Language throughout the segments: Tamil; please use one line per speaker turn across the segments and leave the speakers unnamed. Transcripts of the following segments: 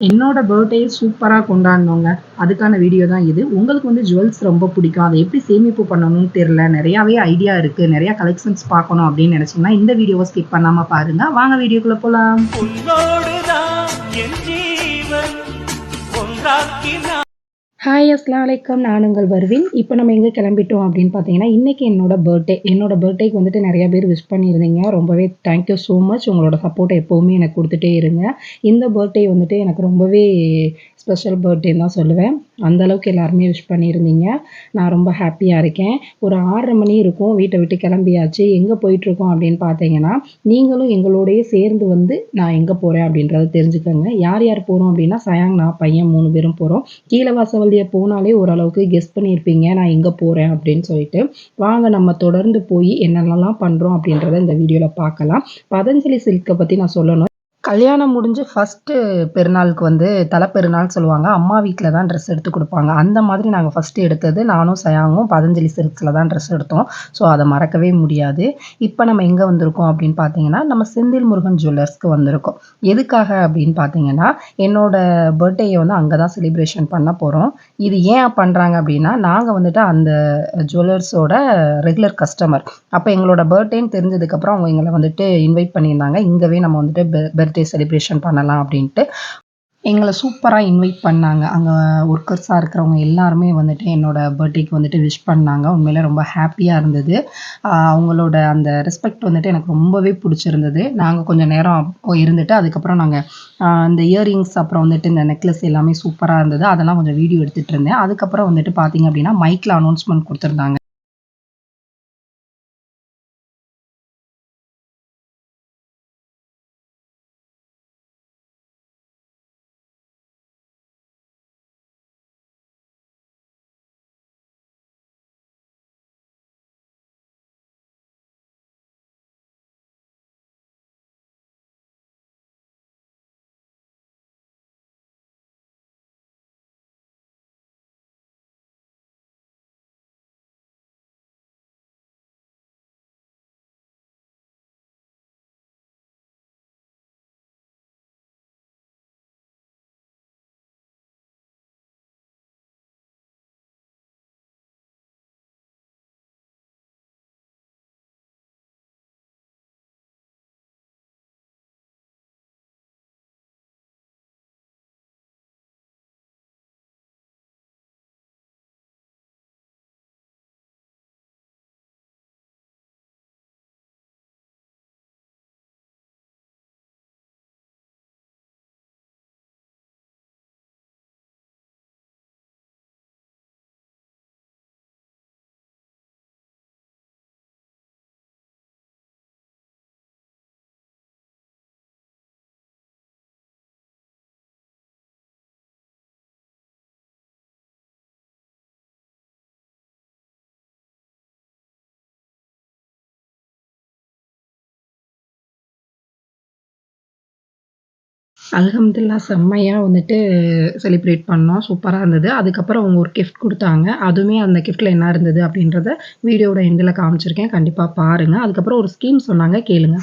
என்னோட பர்த்டே சூப்பரா கொண்டாடினோங்க. அதுக்கான வீடியோ தான் இது. உங்களுக்கு வந்து ஜுவல்ஸ் ரொம்ப பிடிக்கும். அத எப்படி சேமிப்பு பண்ணணும்னு தெரியல. நெறையாவே ஐடியா இருக்கு. நெறைய கலெக்ஷன்ஸ் பார்க்கணும் அப்படின்னு நினைச்சீங்கன்னா, இந்த வீடியோவ ஸ்கிப் பண்ணாம பாருங்க. வாங்க வீடியோக்குள்ள போலாம். உன்னோடுதான் என் ஜீவன் ஒன்றாக்கினான். ஹாய் அஸ்லாம் வலைக்கம். நான் உங்கள் பர்வீன். இப்போ நம்ம எங்கே கிளம்பிட்டோம் அப்படின்னு பார்த்தீங்கன்னா, இன்றைக்கி என்னோட பர்த்டே. என்னோட பர்த்டேக்கு வந்துட்டு நிறையா பேர் விஷ் பண்ணியிருந்தீங்க. ரொம்பவே தேங்க்யூ ஸோ மச். உங்களோட சப்போர்ட்டை எப்போவுமே எனக்கு கொடுத்துட்டே இருங்க. இந்த பர்த்டே வந்துட்டு எனக்கு ரொம்பவே ஸ்பெஷல் பர்த்டேன்னு தான் சொல்லுவேன். அந்த அளவுக்கு எல்லாருமே விஷ் பண்ணியிருந்தீங்க. நான் ரொம்ப ஹாப்பியாக இருக்கேன். ஒரு 6:30 மணி இருக்கும். வீட்டை விட்டு கிளம்பியாச்சு. எங்கே போயிட்டுருக்கோம் அப்படின்னு பார்த்தீங்கன்னா, நீங்களும் எங்களோடயே சேர்ந்து வந்து நான் எங்கே போகிறேன் அப்படின்றத தெரிஞ்சுக்கங்க. யார் யார் போகிறோம் அப்படின்னா, சயாங், நான், பையன் 3 பேரும் போகிறோம். கீழவாசவழியா போனாலே ஓரளவுக்கு கெஸ் பண்ணியிருப்பீங்க நான் எங்கே போகிறேன் அப்படின்னு சொல்லிட்டு. வாங்க நம்ம தொடர்ந்து போய் என்னென்னலாம் பண்ணுறோம் அப்படின்றத இந்த வீடியோவில் பார்க்கலாம். பதஞ்சலி சில்க்கை பற்றி நான் சொல்லணும். கல்யாணம் முடிஞ்சு ஃபஸ்ட்டு பெருநாளுக்கு வந்து பெருநாள் சொல்லுவாங்க. அம்மா வீட்ல தான் ட்ரெஸ் எடுத்து குடுப்பாங்க. அந்த மாதிரி நாங்க ஃபஸ்ட்டு எடுத்தது நானும், சயாங்கும் பதஞ்சலி சில்க்ஸ்ல தான் ட்ரெஸ் எடுத்தோம். ஸோ அத மறக்கவே முடியாது. இப்ப நம்ம எங்க வந்திருக்கோம் அப்படின்னு பார்த்தீங்கன்னா, நம்ம செந்தில் முருகன் ஜுவல்லர்ஸ்க்கு வந்திருக்கோம். எதுக்காக அப்படின்னு பார்த்தீங்கன்னா, என்னோட பர்த்டேய வந்து அங்க தான் செலிப்ரேஷன் பண்ண போறோம். இது ஏன் பண்றாங்க அப்படின்னா, நாங்க வந்துட்டு அந்த ஜுவல்லர்ஸோட ரெகுலர் கஸ்டமர். அப்ப எங்களோட பர்த்டேன்னு தெரிஞ்சதுக்கப்புறம் அவங்க எங்கள வந்துட்டு இன்வைட் பண்ணியிருந்தாங்க. இங்கவே நம்ம வந்துட்டு பர்த்டே செலிப்ரேஷன் பண்ணலாம் அப்படின்ட்டு. எங்கள சூப்பரா இன்வைட் பண்ணாங்க. அங்க ஒர்க்கர்ஸா இருக்கிறவங்க எல்லாருமே வந்துட்டு என்னோட பர்த்டேக்கு வந்துட்டு விஷ் பண்ணாங்க. உண்மையிலே ரொம்ப ஹாப்பியா இருந்தது. அவங்களோட அந்த ரெஸ்பெக்ட் வந்துட்டு எனக்கு ரொம்பவே பிடிச்சிருந்தது. நாங்க கொஞ்சம் நேரம் இருந்துட்டு அதுக்கப்புறம் நாங்க இந்த இயரிங்ஸ் அப்புறம் வந்துட்டு இந்த நெக்லஸ் எல்லாமே சூப்பரா இருந்தது. அதெல்லாம் கொஞ்சம் வீடியோ எடுத்துட்டு இருந்தேன். அதுக்கப்புறம் வந்துட்டு பார்த்தீங்க அப்படின்னா, மைக்ல அனௌன்ஸ்மென்ட் குடுத்துருந்தாங்க. அல்ஹம்துலில்லாஹ் செம்மையா வந்துட்டு செலிப்ரேட் பண்ணோம். சூப்பரா இருந்தது. அதுக்கப்புறம் அவங்க ஒரு கிஃப்ட் குடுத்தாங்க. அதுவுமே அந்த கிஃப்ட்ல என்ன இருந்தது அப்படின்றத வீடியோவோட எண்டுல காமிச்சிருக்கேன். கண்டிப்பா பாருங்க. அதுக்கப்புறம் ஒரு ஸ்கீம் சொன்னாங்க கேளுங்க.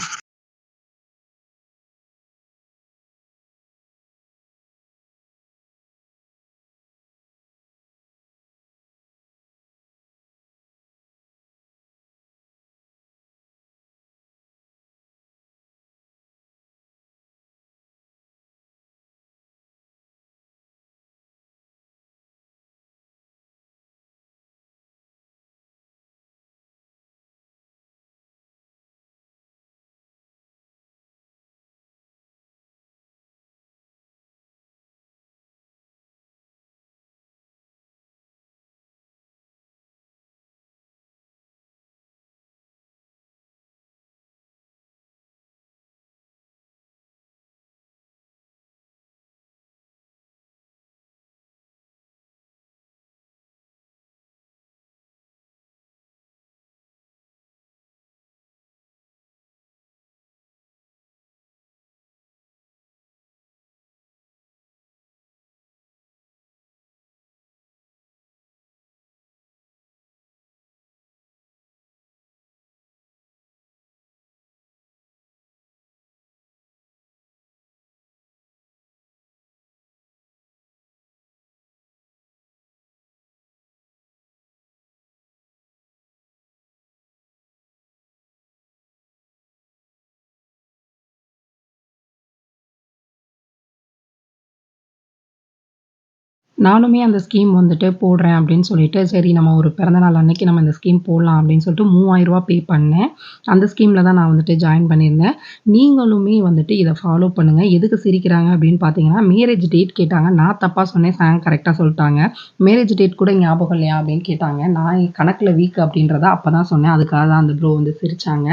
நானுமே அந்த ஸ்கீம் வந்துட்டு போடுறேன் அப்படின்னு சொல்லிட்டு, சரி நம்ம ஒரு பிறந்தநாள் அன்னைக்கு நம்ம இந்த ஸ்கீம் போடலாம் அப்படின்னு சொல்லிட்டு ரூ. 3000 பே பண்ணேன். அந்த ஸ்கீம்ல தான் நான் வந்துட்டு ஜாயின் பண்ணியிருந்தேன். நீங்களுமே வந்துட்டு இத ஃபாலோ பண்ணுங்க. எதுக்கு சிரிக்கிறாங்க அப்படின்னு பார்த்தீங்கன்னா, மேரேஜ் டேட் கேட்டாங்க. நான் தப்பா சொன்னேன். சாம் கரெக்ட்டா சொல்ட்டாங்க. மேரேஜ் டேட் கூட ஞாபகம் இல்லையா அப்படின்னு கேட்டாங்க. நான் கணக்குல வீக் அப்படின்றத அப்ப தான் சொன்னேன். அதுக்காக தான் அந்த ப்ரோ வந்து சிரிச்சாங்க.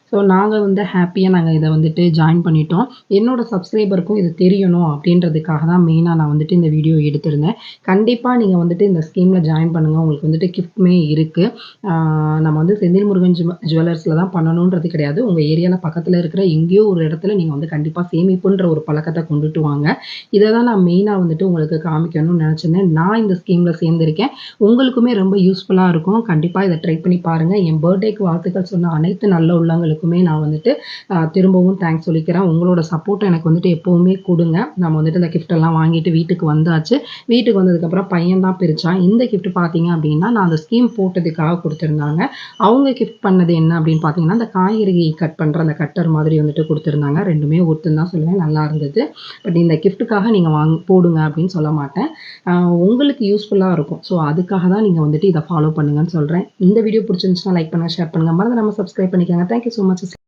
ஸோ நாங்க வந்து ஹேப்பியா நாங்க இத வந்துட்டு ஜாயின் பண்ணிட்டோம். என்னோட சப்ஸ்கிரைபருக்கும் இது தெரியணும் அப்படின்றதுக்காக தான் மெயினா நான் வந்துட்டு இந்த வீடியோ எடுத்திருந்தேன். கண்டிப்பா நீங்க வந்துட்டு இந்த ஸ்கீம்ல ஜாயின் பண்ணுங்க. உங்களுக்கு வந்துட்டு கிஃப்ட்டுமே இருக்கு. நம்ம வந்து செந்தில் முருகன் ஜுவல்லர்ஸ்ல தான் பண்ணணுன்றது கிடையாது. உங்க ஏரியால பக்கத்துல இருக்கிற எங்கேயோ ஒரு இடத்துல நீங்க வந்து கண்டிப்பா சேமிப்புன்ற ஒரு பழக்கத்த கொண்டுட்டு வாங்க. இத தான் நான் மெயினா வந்துட்டு உங்களுக்கு காமிக்கணும்னு நெனச்சிருந்தேன். நான் இந்த ஸ்கீம்ல சேர்ந்திருக்கேன். உங்களுக்குமே ரொம்ப யூஸ்ஃபுல்லா இருக்கும். கண்டிப்பா இத ட்ரை பண்ணி பாருங்க. என் பர்த்டேக்கு வாழ்த்துக்கள் சொன்ன அனைத்து நல்ல உள்ளங்களுக்குமே நான் வந்துட்டு திரும்பவும் தேங்க்ஸ் சொல்லிக்கிறேன். உங்களோட சப்போர்ட் எனக்கு வந்துட்டு எப்பவுமே குடுங்க. நம்ம வந்துட்டு இந்த கிஃப்ட் எல்லாம் வாங்கிட்டு வீட்டுக்கு வந்தாச்சு. வீட்டுக்கு வந்ததுக்கப்புறம் பையன் தான் பிரிச்சான். இந்த கிஃப்ட் பார்த்தீங்க அப்படின்னா, நான் அந்த ஸ்கீம் போட்டதுக்காக குடுத்திருந்தாங்க. அவங்க கிஃப்ட் பண்ணது என்ன அப்படின்னு பார்த்தீங்கன்னா, அந்த காய்கறி கட் பண்ற அந்த கட்டர் மாதிரி வந்துட்டு குடுத்திருந்தாங்க. 2மே ஒர்த்துன்னு தான் சொல்லுவேன். நல்லா இருந்தது. பட் இந்த கிஃப்ட்டுக்காக நீங்க போடுங்க அப்படின்னு சொல்ல மாட்டேன். உங்களுக்கு யூஸ்ஃபுல்லா இருக்கும். ஸோ அதுக்காக தான் நீங்க வந்துட்டு இத ஃபாலோ பண்ணுங்கன்னு சொல்றேன். இந்த வீடியோ பிடிச்சிருந்துச்சுன்னா லைக் பண்ணுங்க, ஷேர் பண்ணுங்க. மறந்துடாம சப்ஸ்கிரைப் பண்ணிக்கோங்க. Thank you so much.